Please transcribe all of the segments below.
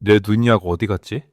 내 눈약 어디 갔지?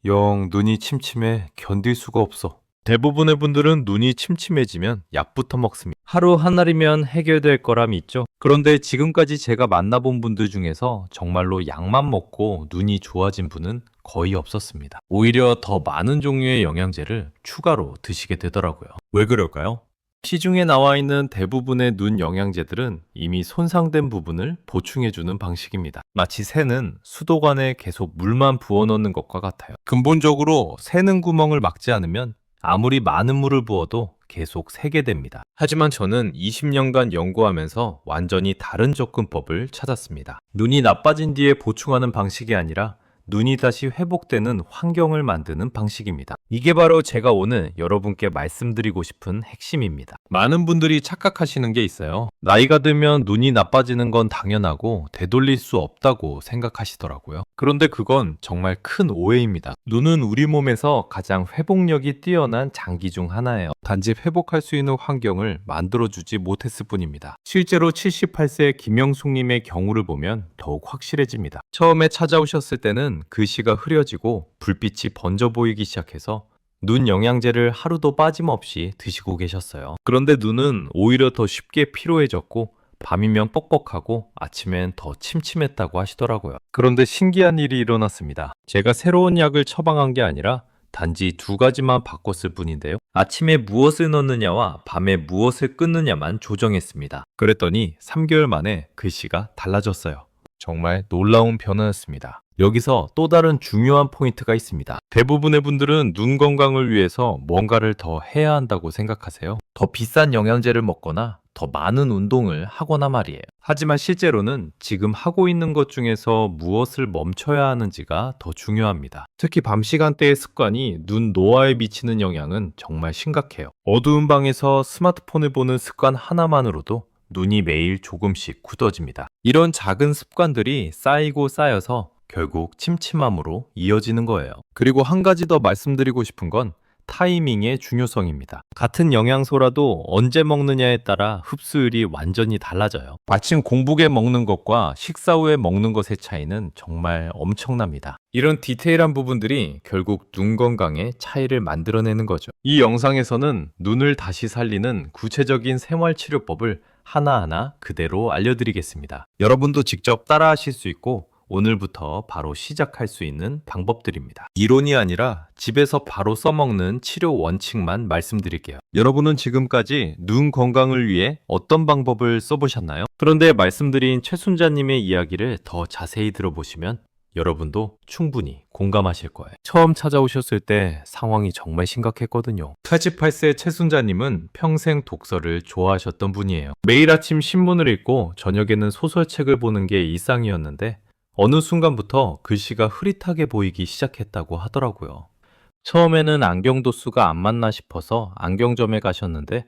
영 눈이 침침해 견딜 수가 없어. 대부분의 분들은 눈이 침침해지면 약부터 먹습니다. 하루 한 알이면 해결될 거라 믿죠. 그런데 지금까지 제가 만나본 분들 중에서 정말로 약만 먹고 눈이 좋아진 분은 거의 없었습니다. 오히려 더 많은 종류의 영양제를 추가로 드시게 되더라고요. 왜 그럴까요? 시중에 나와 있는 대부분의 눈 영양제들은 이미 손상된 부분을 보충해주는 방식입니다. 마치 새는 수도관에 계속 물만 부어넣는 것과 같아요. 근본적으로 새는 구멍을 막지 않으면 아무리 많은 물을 부어도 계속 새게 됩니다. 하지만 저는 20년간 연구하면서 완전히 다른 접근법을 찾았습니다. 눈이 나빠진 뒤에 보충하는 방식이 아니라 눈이 다시 회복되는 환경을 만드는 방식입니다. 이게 바로 제가 오늘 여러분께 말씀드리고 싶은 핵심입니다. 많은 분들이 착각하시는 게 있어요. 나이가 들면 눈이 나빠지는 건 당연하고 되돌릴 수 없다고 생각하시더라고요. 그런데 그건 정말 큰 오해입니다. 눈은 우리 몸에서 가장 회복력이 뛰어난 장기 중 하나예요. 단지 회복할 수 있는 환경을 만들어주지 못했을 뿐입니다. 실제로 78세 김영숙님의 경우를 보면 더욱 확실해집니다. 처음에 찾아오셨을 때는 글씨가 흐려지고 불빛이 번져 보이기 시작해서 눈 영양제를 하루도 빠짐없이 드시고 계셨어요. 그런데 눈은 오히려 더 쉽게 피로해졌고 밤이면 뻑뻑하고 아침엔 더 침침했다고 하시더라고요. 그런데 신기한 일이 일어났습니다. 제가 새로운 약을 처방한 게 아니라 단지 두 가지만 바꿨을 뿐인데요. 아침에 무엇을 넣느냐와 밤에 무엇을 끊느냐만 조정했습니다. 그랬더니 3개월 만에 글씨가 달라졌어요. 정말 놀라운 변화였습니다. 여기서 또 다른 중요한 포인트가 있습니다. 대부분의 분들은 눈 건강을 위해서 뭔가를 더 해야 한다고 생각하세요. 더 비싼 영양제를 먹거나 더 많은 운동을 하거나 말이에요. 하지만 실제로는 지금 하고 있는 것 중에서 무엇을 멈춰야 하는지가 더 중요합니다. 특히 밤 시간대의 습관이 눈 노화에 미치는 영향은 정말 심각해요. 어두운 방에서 스마트폰을 보는 습관 하나만으로도 눈이 매일 조금씩 굳어집니다. 이런 작은 습관들이 쌓이고 쌓여서 결국 침침함으로 이어지는 거예요. 그리고 한 가지 더 말씀드리고 싶은 건 타이밍의 중요성입니다. 같은 영양소라도 언제 먹느냐에 따라 흡수율이 완전히 달라져요. 아침 공복에 먹는 것과 식사 후에 먹는 것의 차이는 정말 엄청납니다. 이런 디테일한 부분들이 결국 눈 건강의 차이를 만들어내는 거죠. 이 영상에서는 눈을 다시 살리는 구체적인 생활치료법을 하나하나 그대로 알려드리겠습니다. 여러분도 직접 따라하실 수 있고 오늘부터 바로 시작할 수 있는 방법들입니다. 이론이 아니라 집에서 바로 써먹는 치료 원칙만 말씀드릴게요. 여러분은 지금까지 눈 건강을 위해 어떤 방법을 써보셨나요? 그런데 말씀드린 최순자님의 이야기를 더 자세히 들어보시면 여러분도 충분히 공감하실 거예요. 처음 찾아오셨을 때 상황이 정말 심각했거든요. 88세 최순자님은 평생 독서를 좋아하셨던 분이에요. 매일 아침 신문을 읽고 저녁에는 소설책을 보는 게 일상이었는데 어느 순간부터 글씨가 흐릿하게 보이기 시작했다고 하더라고요. 처음에는 안경 도수가 안 맞나 싶어서 안경점에 가셨는데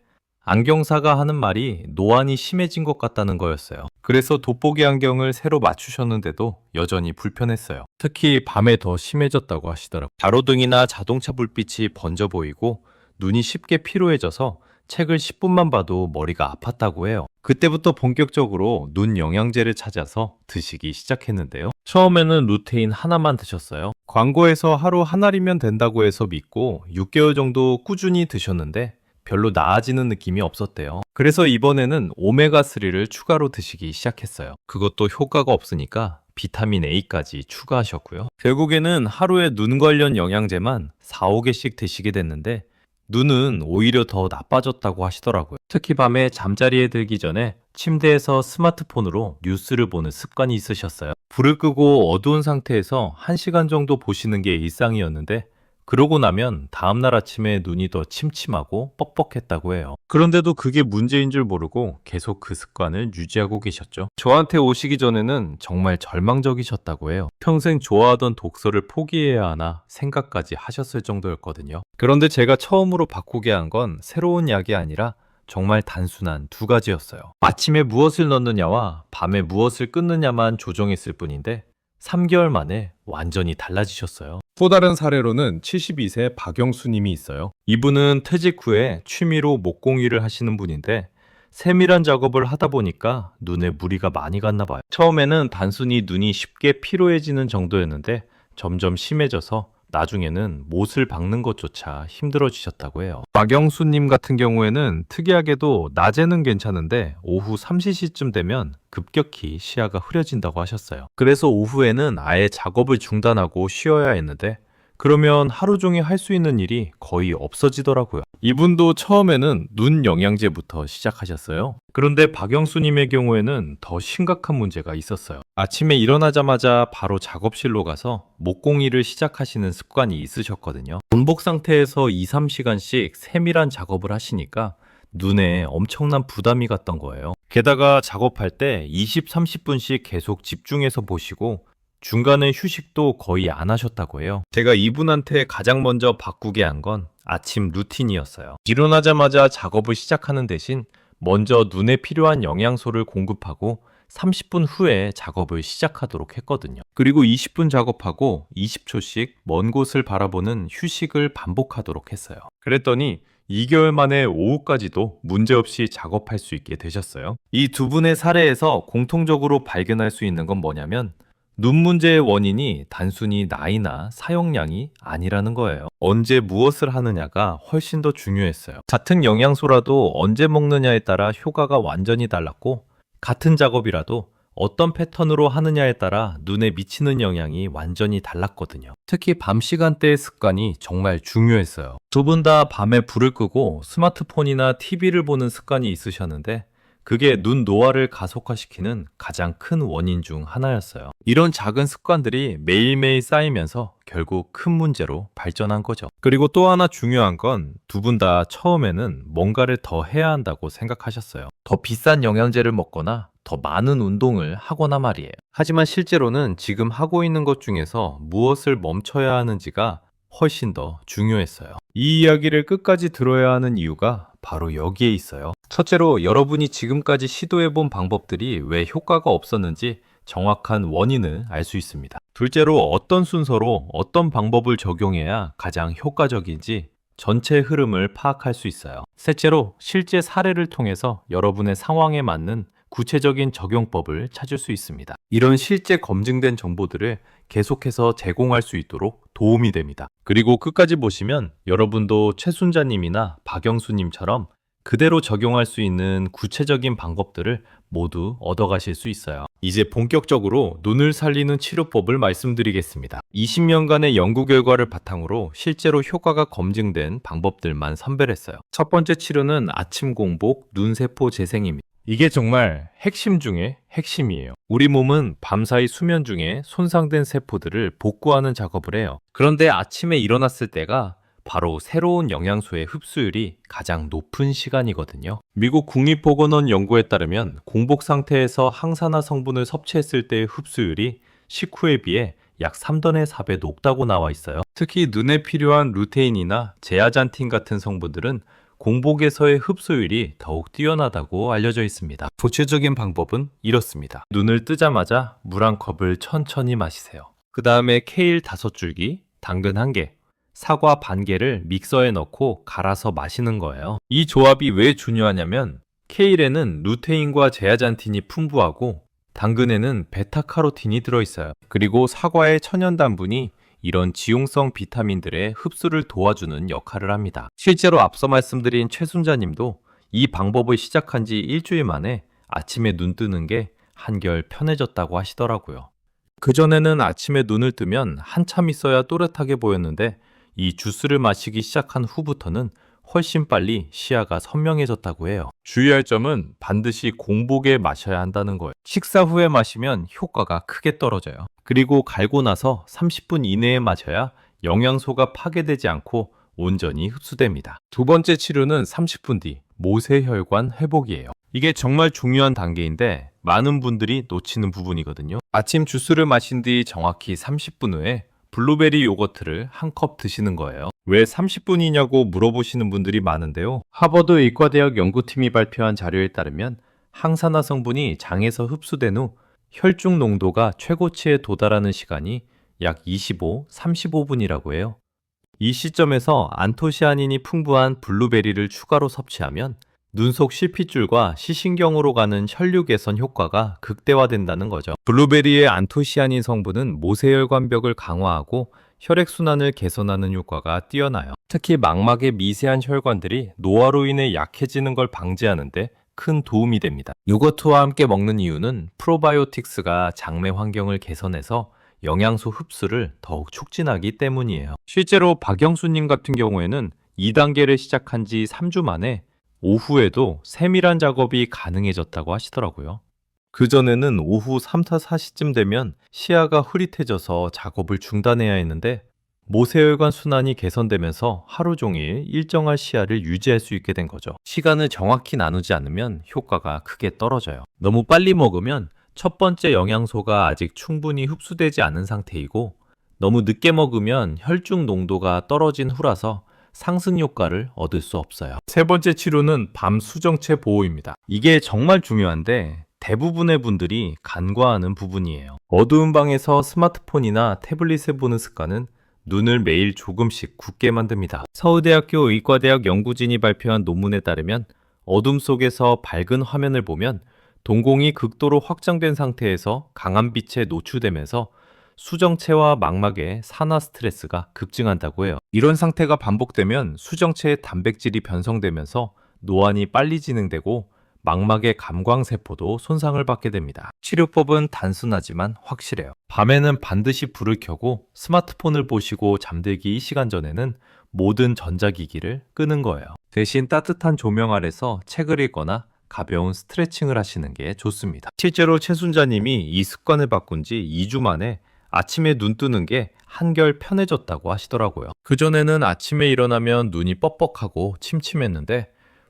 안경사가 하는 말이 노안이 심해진 것 같다는 거였어요. 그래서 돋보기 안경을 새로 맞추셨는데도 여전히 불편했어요. 특히 밤에 더 심해졌다고 하시더라고요. 가로등이나 자동차 불빛이 번져 보이고 눈이 쉽게 피로해져서 책을 10분만 봐도 머리가 아팠다고 해요. 그때부터 본격적으로 눈 영양제를 찾아서 드시기 시작했는데요. 처음에는 루테인 하나만 드셨어요. 광고에서 하루 한 알이면 된다고 해서 믿고 6개월 정도 꾸준히 드셨는데 별로 나아지는 느낌이 없었대요. 그래서 이번에는 오메가3를 추가로 드시기 시작했어요. 그것도 효과가 없으니까 비타민 A까지 추가하셨고요. 결국에는 하루에 눈 관련 영양제만 4, 5개씩 드시게 됐는데 눈은 오히려 더 나빠졌다고 하시더라고요. 특히 밤에 잠자리에 들기 전에 침대에서 스마트폰으로 뉴스를 보는 습관이 있으셨어요. 불을 끄고 어두운 상태에서 1시간 정도 보시는 게 일상이었는데 그러고 나면 다음날 아침에 눈이 더 침침하고 뻑뻑했다고 해요. 그런데도 그게 문제인 줄 모르고 계속 그 습관을 유지하고 계셨죠. 저한테 오시기 전에는 정말 절망적이셨다고 해요. 평생 좋아하던 독서를 포기해야 하나 생각까지 하셨을 정도였거든요. 그런데 제가 처음으로 바꾸게 한 건 새로운 약이 아니라 정말 단순한 두 가지였어요. 아침에 무엇을 넣느냐와 밤에 무엇을 끊느냐만 조정했을 뿐인데 3개월 만에 완전히 달라지셨어요. 또 다른 사례로는 72세 박영수 님이 있어요. 이분은 퇴직 후에 취미로 목공일을 하시는 분인데 세밀한 작업을 하다 보니까 눈에 무리가 많이 갔나 봐요. 처음에는 단순히 눈이 쉽게 피로해지는 정도였는데 점점 심해져서 나중에는 못을 박는 것조차 힘들어지셨다고 해요. 박영수님 같은 경우에는 특이하게도 낮에는 괜찮은데 오후 3시쯤 되면 급격히 시야가 흐려진다고 하셨어요. 그래서 오후에는 아예 작업을 중단하고 쉬어야 했는데 그러면 하루 종일 할 수 있는 일이 거의 없어지더라고요. 이분도 처음에는 눈 영양제부터 시작하셨어요. 그런데 박영수님의 경우에는 더 심각한 문제가 있었어요. 아침에 일어나자마자 바로 작업실로 가서 목공일을 시작하시는 습관이 있으셨거든요. 곤복 상태에서 2, 3시간씩 세밀한 작업을 하시니까 눈에 엄청난 부담이 갔던 거예요. 게다가 작업할 때 20, 30분씩 계속 집중해서 보시고 중간에 휴식도 거의 안 하셨다고 해요. 제가 이분한테 가장 먼저 바꾸게 한 건 아침 루틴이었어요. 일어나자마자 작업을 시작하는 대신 먼저 눈에 필요한 영양소를 공급하고 30분 후에 작업을 시작하도록 했거든요. 그리고 20분 작업하고 20초씩 먼 곳을 바라보는 휴식을 반복하도록 했어요. 그랬더니 2개월 만에 오후까지도 문제없이 작업할 수 있게 되셨어요. 이 두 분의 사례에서 공통적으로 발견할 수 있는 건 뭐냐면 눈 문제의 원인이 단순히 나이나 사용량이 아니라는 거예요. 언제 무엇을 하느냐가 훨씬 더 중요했어요. 같은 영양소라도 언제 먹느냐에 따라 효과가 완전히 달랐고 같은 작업이라도 어떤 패턴으로 하느냐에 따라 눈에 미치는 영향이 완전히 달랐거든요. 특히 밤 시간대의 습관이 정말 중요했어요. 두 분 다 밤에 불을 끄고 스마트폰이나 TV를 보는 습관이 있으셨는데 그게 눈 노화를 가속화시키는 가장 큰 원인 중 하나였어요. 이런 작은 습관들이 매일매일 쌓이면서 결국 큰 문제로 발전한 거죠. 그리고 또 하나 중요한 건 두 분 다 처음에는 뭔가를 더 해야 한다고 생각하셨어요. 더 비싼 영양제를 먹거나 더 많은 운동을 하거나 말이에요. 하지만 실제로는 지금 하고 있는 것 중에서 무엇을 멈춰야 하는지가 훨씬 더 중요했어요. 이 이야기를 끝까지 들어야 하는 이유가 바로 여기에 있어요. 첫째로 여러분이 지금까지 시도해본 방법들이 왜 효과가 없었는지 정확한 원인을 알 수 있습니다. 둘째로 어떤 순서로 어떤 방법을 적용해야 가장 효과적인지 전체 흐름을 파악할 수 있어요. 셋째로 실제 사례를 통해서 여러분의 상황에 맞는 구체적인 적용법을 찾을 수 있습니다. 이런 실제 검증된 정보들을 계속해서 제공할 수 있도록 도움이 됩니다. 그리고 끝까지 보시면 여러분도 최순자님이나 박영수님처럼 그대로 적용할 수 있는 구체적인 방법들을 모두 얻어가실 수 있어요. 이제 본격적으로 눈을 살리는 치료법을 말씀드리겠습니다. 20년간의 연구 결과를 바탕으로 실제로 효과가 검증된 방법들만 선별했어요. 첫 번째 치료는 아침 공복 눈세포 재생입니다. 이게 정말 핵심 중에 핵심이에요. 우리 몸은 밤사이 수면 중에 손상된 세포들을 복구하는 작업을 해요. 그런데 아침에 일어났을 때가 바로 새로운 영양소의 흡수율이 가장 높은 시간이거든요. 미국 국립보건원 연구에 따르면 공복 상태에서 항산화 성분을 섭취했을 때의 흡수율이 식후에 비해 약 3분의 4배 높다고 나와 있어요. 특히 눈에 필요한 루테인이나 제아잔틴 같은 성분들은 공복에서의 흡수율이 더욱 뛰어나다고 알려져 있습니다. 구체적인 방법은 이렇습니다. 눈을 뜨자마자 물 한 컵을 천천히 마시세요. 그 다음에 케일 5줄기, 당근 1개, 사과 반 개를 믹서에 넣고 갈아서 마시는 거예요. 이 조합이 왜 중요하냐면 케일에는 루테인과 제아잔틴이 풍부하고 당근에는 베타카로틴이 들어있어요. 그리고 사과의 천연 단분이 이런 지용성 비타민들의 흡수를 도와주는 역할을 합니다. 실제로 앞서 말씀드린 최순자님도 이 방법을 시작한 지 일주일 만에 아침에 눈 뜨는 게 한결 편해졌다고 하시더라고요. 그전에는 아침에 눈을 뜨면 한참 있어야 또렷하게 보였는데 이 주스를 마시기 시작한 후부터는 훨씬 빨리 시야가 선명해졌다고 해요. 주의할 점은 반드시 공복에 마셔야 한다는 거예요. 식사 후에 마시면 효과가 크게 떨어져요. 그리고 갈고 나서 30분 이내에 마셔야 영양소가 파괴되지 않고 온전히 흡수됩니다. 두 번째 치료는 30분 뒤 모세혈관 회복이에요. 이게 정말 중요한 단계인데 많은 분들이 놓치는 부분이거든요. 아침 주스를 마신 뒤 정확히 30분 후에 블루베리 요거트를 한 컵 드시는 거예요. 왜 30분이냐고 물어보시는 분들이 많은데요. 하버드 의과대학 연구팀이 발표한 자료에 따르면 항산화 성분이 장에서 흡수된 후 혈중 농도가 최고치에 도달하는 시간이 약 25, 35분이라고 해요. 이 시점에서 안토시아닌이 풍부한 블루베리를 추가로 섭취하면 눈 속 실핏줄과 시신경으로 가는 혈류 개선 효과가 극대화된다는 거죠. 블루베리의 안토시아닌 성분은 모세혈관벽을 강화하고 혈액순환을 개선하는 효과가 뛰어나요. 특히 망막의 미세한 혈관들이 노화로 인해 약해지는 걸 방지하는데 큰 도움이 됩니다. 요거트와 함께 먹는 이유는 프로바이오틱스가 장내 환경을 개선해서 영양소 흡수를 더욱 촉진하기 때문이에요. 실제로 박영수님 같은 경우에는 2단계를 시작한 지 3주 만에 오후에도 세밀한 작업이 가능해졌다고 하시더라고요. 그전에는 오후 3타 4시쯤 되면 시야가 흐릿해져서 작업을 중단해야 했는데 모세혈관 순환이 개선되면서 하루 종일 일정한 시야를 유지할 수 있게 된 거죠. 시간을 정확히 나누지 않으면 효과가 크게 떨어져요. 너무 빨리 먹으면 첫 번째 영양소가 아직 충분히 흡수되지 않은 상태이고 너무 늦게 먹으면 혈중 농도가 떨어진 후라서 상승 효과를 얻을 수 없어요. 세 번째 치료는 밤 수정체 보호입니다. 이게 정말 중요한데 대부분의 분들이 간과하는 부분이에요. 어두운 방에서 스마트폰이나 태블릿을 보는 습관은 눈을 매일 조금씩 굳게 만듭니다. 서울대학교 의과대학 연구진이 발표한 논문에 따르면 어둠 속에서 밝은 화면을 보면 동공이 극도로 확장된 상태에서 강한 빛에 노출되면서 수정체와 망막의 산화 스트레스가 급증한다고 해요. 이런 상태가 반복되면 수정체의 단백질이 변성되면서 노안이 빨리 진행되고 망막의 감광세포도 손상을 받게 됩니다. 치료법은 단순하지만 확실해요. 밤에는 반드시 불을 켜고 스마트폰을 보시고 잠들기 2시간 전에는 모든 전자기기를 끄는 거예요. 대신 따뜻한 조명 아래서 책을 읽거나 가벼운 스트레칭을 하시는 게 좋습니다. 실제로 최순자님이 이 습관을 바꾼 지 2주 만에 아침에 눈 뜨는 게 한결 편해졌다고 하시더라고요. 그전에는 아침에 일어나면 눈이 뻑뻑하고 침침했는데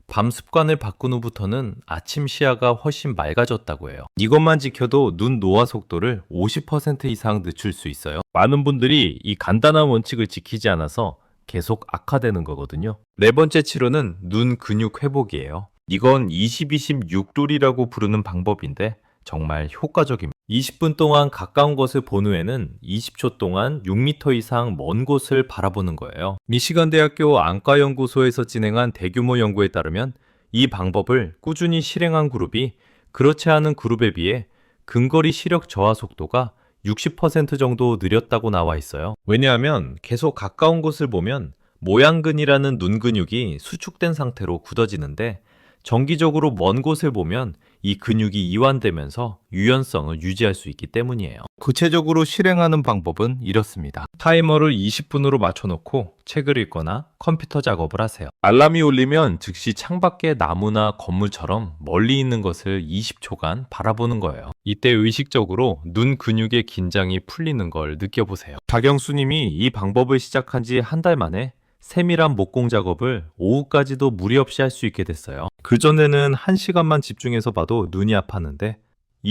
밤 습관을 바꾼 후부터는 아침 시야가 훨씬 맑아졌다고 해요. 이것만 지켜도 눈 노화 속도를 50% 이상 늦출 수 있어요. 많은 분들이 이 간단한 원칙을 지키지 않아서 계속 악화되는 거거든요. 네 번째 치료는 눈 근육 회복이에요. 이건 20-20-6 룰이라고 부르는 방법인데 정말 효과적입니다. 20분 동안 가까운 곳을 본 후에는 20초 동안 6m 이상 먼 곳을 바라보는 거예요. 미시간 대학교 안과연구소에서 진행한 대규모 연구에 따르면 이 방법을 꾸준히 실행한 그룹이 그렇지 않은 그룹에 비해 근거리 시력 저하 속도가 60% 정도 느렸다고 나와 있어요. 왜냐하면 계속 가까운 곳을 보면 모양근이라는 눈 근육이 수축된 상태로 굳어지는데 정기적으로 먼 곳을 보면 이 근육이 이완되면서 유연성을 유지할 수 있기 때문이에요. 구체적으로 실행하는 방법은 이렇습니다. 타이머를 20분으로 맞춰놓고 책을 읽거나 컴퓨터 작업을 하세요. 알람이 울리면 즉시 창밖의 나무나 건물처럼 멀리 있는 것을 20초간 바라보는 거예요. 이때 의식적으로 눈 근육의 긴장이 풀리는 걸 느껴보세요. 박영수님이 이 방법을 시작한 지 한 달 만에 세밀한 목공 작업을 오후까지도 무리 없이 할 수 있게 됐어요. 그전에는 1시간만 집중해서 봐도 눈이 아팠는데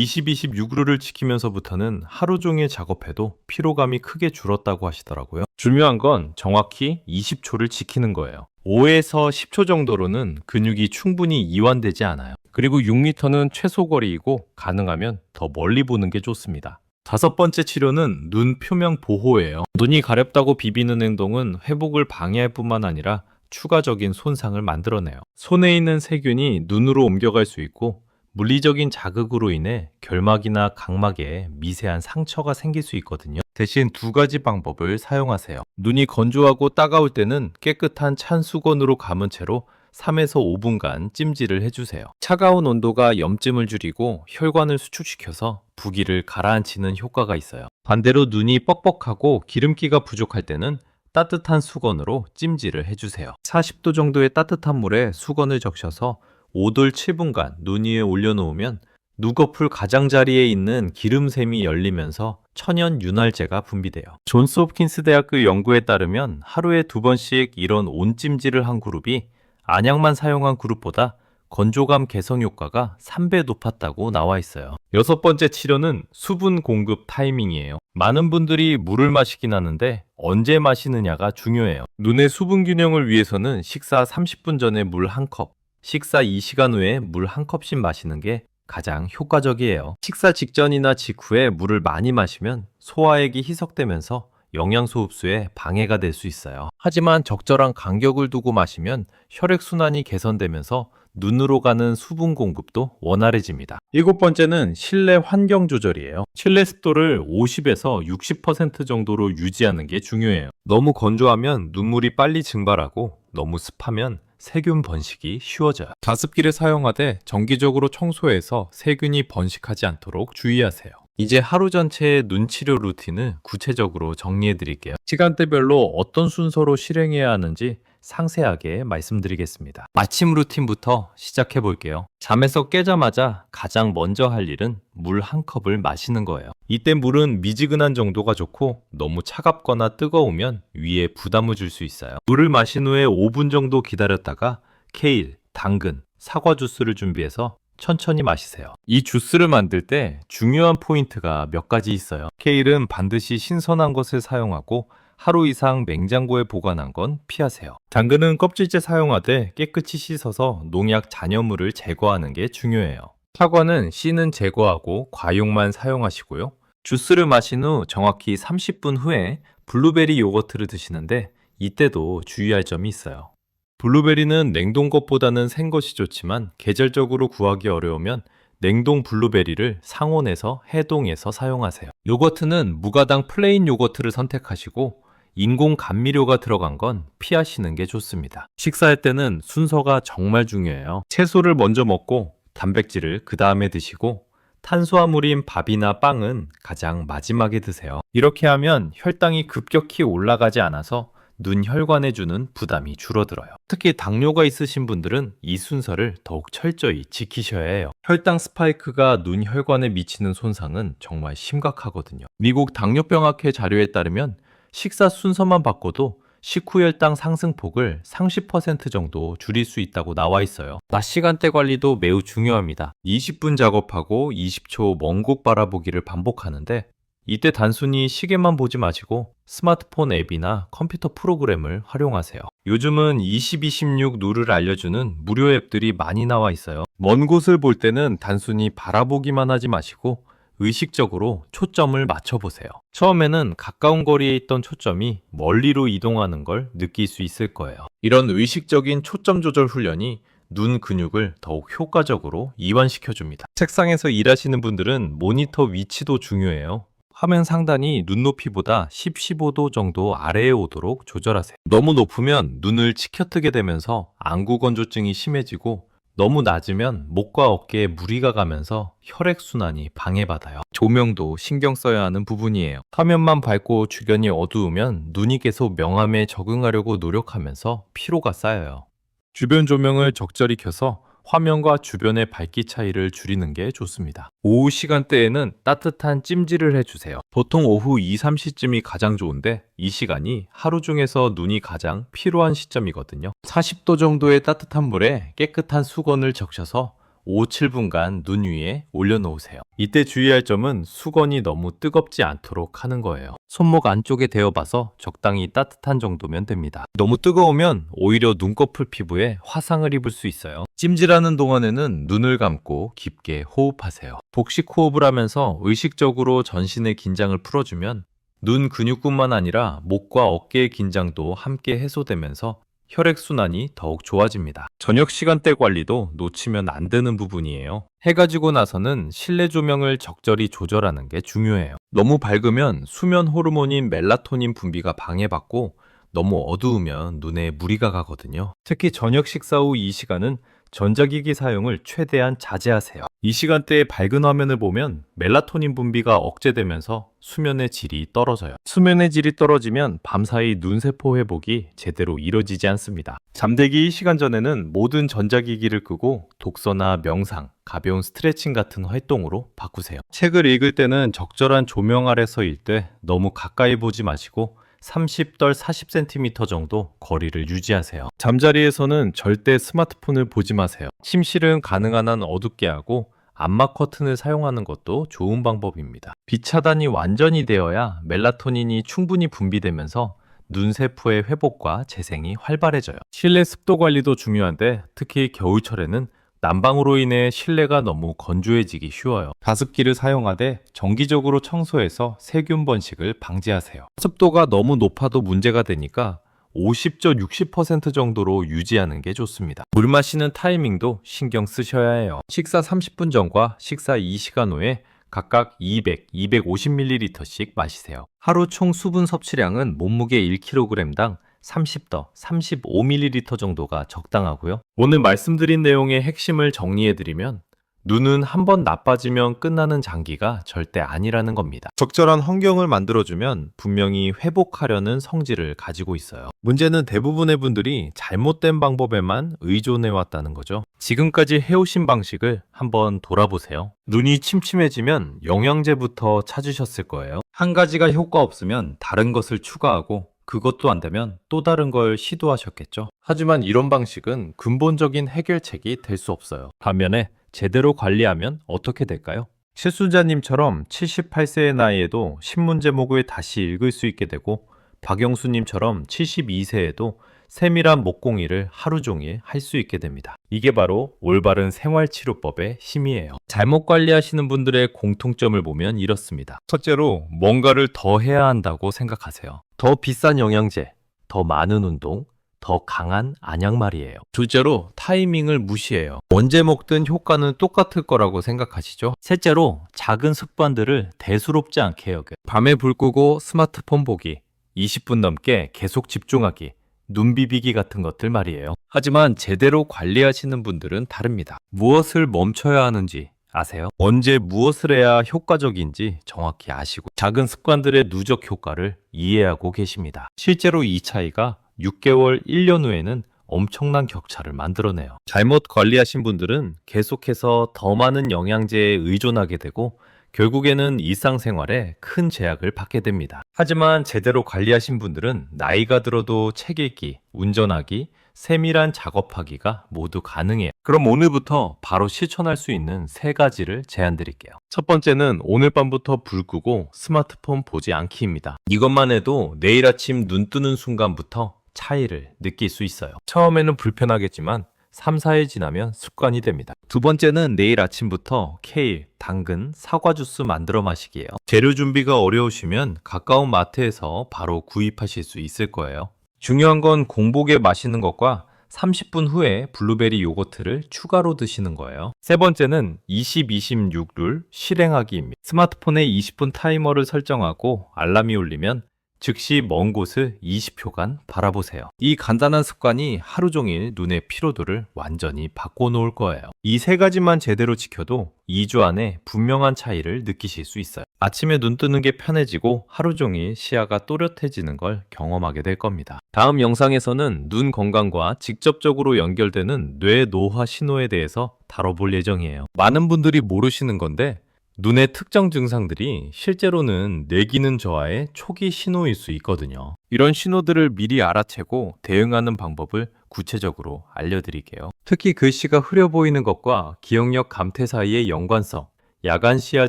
20-20-6룰을 지키면서부터는 하루 종일 작업해도 피로감이 크게 줄었다고 하시더라고요. 중요한 건 정확히 20초를 지키는 거예요. 5에서 10초 정도로는 근육이 충분히 이완되지 않아요. 그리고 6m는 최소 거리이고 가능하면 더 멀리 보는 게 좋습니다. 다섯 번째 치료는 눈 표면 보호예요. 눈이 가렵다고 비비는 행동은 회복을 방해할 뿐만 아니라 추가적인 손상을 만들어내요. 손에 있는 세균이 눈으로 옮겨갈 수 있고 물리적인 자극으로 인해 결막이나 각막에 미세한 상처가 생길 수 있거든요. 대신 두 가지 방법을 사용하세요. 눈이 건조하고 따가울 때는 깨끗한 찬 수건으로 감은 채로 3에서 5분간 찜질을 해주세요. 차가운 온도가 염증을 줄이고 혈관을 수축시켜서 부기를 가라앉히는 효과가 있어요. 반대로 눈이 뻑뻑하고 기름기가 부족할 때는 따뜻한 수건으로 찜질을 해주세요. 40도 정도의 따뜻한 물에 수건을 적셔서 5돌 7분간 눈 위에 올려놓으면 눈꺼풀 가장자리에 있는 기름샘이 열리면서 천연 윤활제가 분비돼요. 존스 홉킨스 대학교 연구에 따르면 하루에 2번씩 이런 온찜질을 한 그룹이 안약만 사용한 그룹보다 건조감 개선 효과가 3배 높았다고 나와 있어요. 여섯 번째 치료는 수분 공급 타이밍이에요. 많은 분들이 물을 마시긴 하는데 언제 마시느냐가 중요해요. 눈의 수분 균형을 위해서는 식사 30분 전에 물 1컵, 식사 2시간 후에 물 1컵씩 마시는 게 가장 효과적이에요. 식사 직전이나 직후에 물을 많이 마시면 소화액이 희석되면서 영양소 흡수에 방해가 될 수 있어요. 하지만 적절한 간격을 두고 마시면 혈액순환이 개선되면서 눈으로 가는 수분 공급도 원활해집니다. 7번째는 실내 환경 조절이에요. 실내 습도를 50에서 60% 정도로 유지하는 게 중요해요. 너무 건조하면 눈물이 빨리 증발하고 너무 습하면 세균 번식이 쉬워져요. 가습기를 사용하되 정기적으로 청소해서 세균이 번식하지 않도록 주의하세요. 이제 하루 전체의 눈 치료 루틴을 구체적으로 정리해 드릴게요. 시간대별로 어떤 순서로 실행해야 하는지 상세하게 말씀드리겠습니다. 아침 루틴부터 시작해 볼게요. 잠에서 깨자마자 가장 먼저 할 일은 물 한 컵을 마시는 거예요. 이때 물은 미지근한 정도가 좋고 너무 차갑거나 뜨거우면 위에 부담을 줄 수 있어요. 물을 마신 후에 5분 정도 기다렸다가 케일, 당근, 사과 주스를 준비해서 천천히 마시세요. 이 주스를 만들 때 중요한 포인트가 몇 가지 있어요. 케일은 반드시 신선한 것을 사용하고 하루 이상 냉장고에 보관한 건 피하세요. 당근은 껍질째 사용하되 깨끗이 씻어서 농약 잔여물을 제거하는 게 중요해요. 사과는 씨는 제거하고 과육만 사용하시고요. 주스를 마신 후 정확히 30분 후에 블루베리 요거트를 드시는데 이때도 주의할 점이 있어요. 블루베리는 냉동 것보다는 생 것이 좋지만 계절적으로 구하기 어려우면 냉동 블루베리를 상온에서 해동해서 사용하세요. 요거트는 무가당 플레인 요거트를 선택하시고 인공 감미료가 들어간 건 피하시는 게 좋습니다. 식사할 때는 순서가 정말 중요해요. 채소를 먼저 먹고 단백질을 그 다음에 드시고 탄수화물인 밥이나 빵은 가장 마지막에 드세요. 이렇게 하면 혈당이 급격히 올라가지 않아서 눈 혈관에 주는 부담이 줄어들어요. 특히 당뇨가 있으신 분들은 이 순서를 더욱 철저히 지키셔야 해요. 혈당 스파이크가 눈 혈관에 미치는 손상은 정말 심각하거든요. 미국 당뇨병학회 자료에 따르면 식사 순서만 바꿔도 식후 혈당 상승폭을 30% 정도 줄일 수 있다고 나와 있어요. 낮 시간대 관리도 매우 중요합니다. 20분 작업하고 20초 먼 곳 바라보기를 반복하는데 이때 단순히 시계만 보지 마시고 스마트폰 앱이나 컴퓨터 프로그램을 활용하세요. 요즘은 2026 룰을 알려주는 무료 앱들이 많이 나와 있어요. 먼 곳을 볼 때는 단순히 바라보기만 하지 마시고 의식적으로 초점을 맞춰보세요. 처음에는 가까운 거리에 있던 초점이 멀리로 이동하는 걸 느낄 수 있을 거예요. 이런 의식적인 초점 조절 훈련이 눈 근육을 더욱 효과적으로 이완시켜줍니다. 책상에서 일하시는 분들은 모니터 위치도 중요해요. 화면 상단이 눈높이보다 10-15도 정도 아래에 오도록 조절하세요. 너무 높으면 눈을 치켜뜨게 되면서 안구 건조증이 심해지고 너무 낮으면 목과 어깨에 무리가 가면서 혈액순환이 방해받아요. 조명도 신경 써야 하는 부분이에요. 화면만 밝고 주변이 어두우면 눈이 계속 명암에 적응하려고 노력하면서 피로가 쌓여요. 주변 조명을 적절히 켜서 화면과 주변의 밝기 차이를 줄이는 게 좋습니다. 오후 시간대에는 따뜻한 찜질을 해주세요. 보통 오후 2, 3시쯤이 가장 좋은데 이 시간이 하루 중에서 눈이 가장 피로한 시점이거든요. 40도 정도의 따뜻한 물에 깨끗한 수건을 적셔서 5, 7분간 눈 위에 올려놓으세요. 이때 주의할 점은 수건이 너무 뜨겁지 않도록 하는 거예요. 손목 안쪽에 대어봐서 적당히 따뜻한 정도면 됩니다. 너무 뜨거우면 오히려 눈꺼풀 피부에 화상을 입을 수 있어요. 찜질하는 동안에는 눈을 감고 깊게 호흡하세요. 복식 호흡을 하면서 의식적으로 전신의 긴장을 풀어주면 눈 근육뿐만 아니라 목과 어깨의 긴장도 함께 해소되면서 혈액순환이 더욱 좋아집니다. 저녁 시간대 관리도 놓치면 안 되는 부분이에요. 해가 지고 나서는 실내 조명을 적절히 조절하는 게 중요해요. 너무 밝으면 수면 호르몬인 멜라토닌 분비가 방해받고 너무 어두우면 눈에 무리가 가거든요. 특히 저녁 식사 후 이 시간은 전자기기 사용을 최대한 자제하세요. 이 시간대에 밝은 화면을 보면 멜라토닌 분비가 억제되면서 수면의 질이 떨어져요. 수면의 질이 떨어지면 밤사이 눈세포 회복이 제대로 이루어지지 않습니다. 잠들기 1시간 전에는 모든 전자기기를 끄고 독서나 명상, 가벼운 스트레칭 같은 활동으로 바꾸세요. 책을 읽을 때는 적절한 조명 아래서 읽되 너무 가까이 보지 마시고 30덜 40cm 정도 거리를 유지하세요. 잠자리에서는 절대 스마트폰을 보지 마세요. 침실은 가능한 한 어둡게 하고 암막 커튼을 사용하는 것도 좋은 방법입니다. 빛 차단이 완전히 되어야 멜라토닌이 충분히 분비되면서 눈세포의 회복과 재생이 활발해져요. 실내 습도 관리도 중요한데 특히 겨울철에는 난방으로 인해 실내가 너무 건조해지기 쉬워요. 가습기를 사용하되 정기적으로 청소해서 세균 번식을 방지하세요. 습도가 너무 높아도 문제가 되니까 50조 60% 정도로 유지하는 게 좋습니다. 물 마시는 타이밍도 신경 쓰셔야 해요. 식사 30분 전과 식사 2시간 후에 각각 200, 250ml씩 마시세요. 하루 총 수분 섭취량은 몸무게 1kg당 30더 35ml 정도가 적당하고요. 오늘 말씀드린 내용의 핵심을 정리해드리면 눈은 한번 나빠지면 끝나는 장기가 절대 아니라는 겁니다. 적절한 환경을 만들어주면 분명히 회복하려는 성질을 가지고 있어요. 문제는 대부분의 분들이 잘못된 방법에만 의존해왔다는 거죠. 지금까지 해오신 방식을 한번 돌아보세요. 눈이 침침해지면 영양제부터 찾으셨을 거예요. 한 가지가 효과 없으면 다른 것을 추가하고 그것도 안 되면 또 다른 걸 시도하셨겠죠. 하지만 이런 방식은 근본적인 해결책이 될 수 없어요. 반면에 제대로 관리하면 어떻게 될까요? 최순자님처럼 78세의 나이에도 신문 제목을 다시 읽을 수 있게 되고 박영수님처럼 72세에도 세밀한 목공이를 하루 종일 할 수 있게 됩니다. 이게 바로 올바른 생활치료법의 힘이에요. 잘못 관리하시는 분들의 공통점을 보면 이렇습니다. 첫째로 뭔가를 더 해야 한다고 생각하세요. 더 비싼 영양제, 더 많은 운동, 더 강한 안약 말이에요. 둘째로 타이밍을 무시해요. 언제 먹든 효과는 똑같을 거라고 생각하시죠? 셋째로 작은 습관들을 대수롭지 않게 여겨요. 밤에 불 끄고 스마트폰 보기, 20분 넘게 계속 집중하기, 눈 비비기 같은 것들 말이에요. 하지만 제대로 관리하시는 분들은 다릅니다. 무엇을 멈춰야 하는지 아세요? 언제 무엇을 해야 효과적인지 정확히 아시고 작은 습관들의 누적 효과를 이해하고 계십니다. 실제로 이 차이가 6개월, 1년 후에는 엄청난 격차를 만들어내요. 잘못 관리하신 분들은 계속해서 더 많은 영양제에 의존하게 되고 결국에는 일상생활에 큰 제약을 받게 됩니다. 하지만 제대로 관리하신 분들은 나이가 들어도 책 읽기, 운전하기, 세밀한 작업하기가 모두 가능해요. 그럼 오늘부터 바로 실천할 수 있는 3가지를 제안드릴게요. 첫 번째는 오늘 밤부터 불 끄고 스마트폰 보지 않기입니다. 이것만 해도 내일 아침 눈 뜨는 순간부터 차이를 느낄 수 있어요. 처음에는 불편하겠지만 3, 4일 지나면 습관이 됩니다. 두 번째는 내일 아침부터 케일, 당근, 사과 주스 만들어 마시기예요. 재료 준비가 어려우시면 가까운 마트에서 바로 구입하실 수 있을 거예요. 중요한 건 공복에 마시는 것과 30분 후에 블루베리 요거트를 추가로 드시는 거예요. 세 번째는 20-26 룰 실행하기입니다. 스마트폰에 20분 타이머를 설정하고 알람이 울리면 즉시 먼 곳을 20초간 바라보세요. 이 간단한 습관이 하루 종일 눈의 피로도를 완전히 바꿔놓을 거예요. 이 3가지만 제대로 지켜도 2주 안에 분명한 차이를 느끼실 수 있어요. 아침에 눈 뜨는 게 편해지고 하루 종일 시야가 또렷해지는 걸 경험하게 될 겁니다. 다음 영상에서는 눈 건강과 직접적으로 연결되는 뇌 노화 신호에 대해서 다뤄볼 예정이에요. 많은 분들이 모르시는 건데 눈의 특정 증상들이 실제로는 뇌기능 저하의 초기 신호일 수 있거든요. 이런 신호들을 미리 알아채고 대응하는 방법을 구체적으로 알려드릴게요. 특히 글씨가 흐려 보이는 것과 기억력 감퇴 사이의 연관성, 야간 시야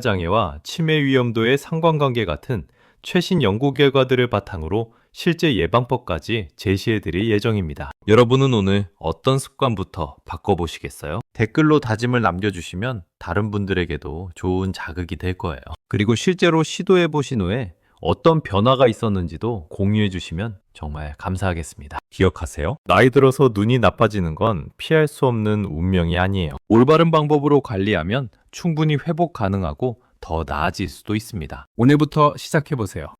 장애와 치매 위험도의 상관관계 같은 최신 연구 결과들을 바탕으로 실제 예방법까지 제시해드릴 예정입니다. 여러분은 오늘 어떤 습관부터 바꿔보시겠어요? 댓글로 다짐을 남겨주시면 다른 분들에게도 좋은 자극이 될 거예요. 그리고 실제로 시도해보신 후에 어떤 변화가 있었는지도 공유해주시면 정말 감사하겠습니다. 기억하세요. 나이 들어서 눈이 나빠지는 건 피할 수 없는 운명이 아니에요. 올바른 방법으로 관리하면 충분히 회복 가능하고 더 나아질 수도 있습니다. 오늘부터 시작해보세요.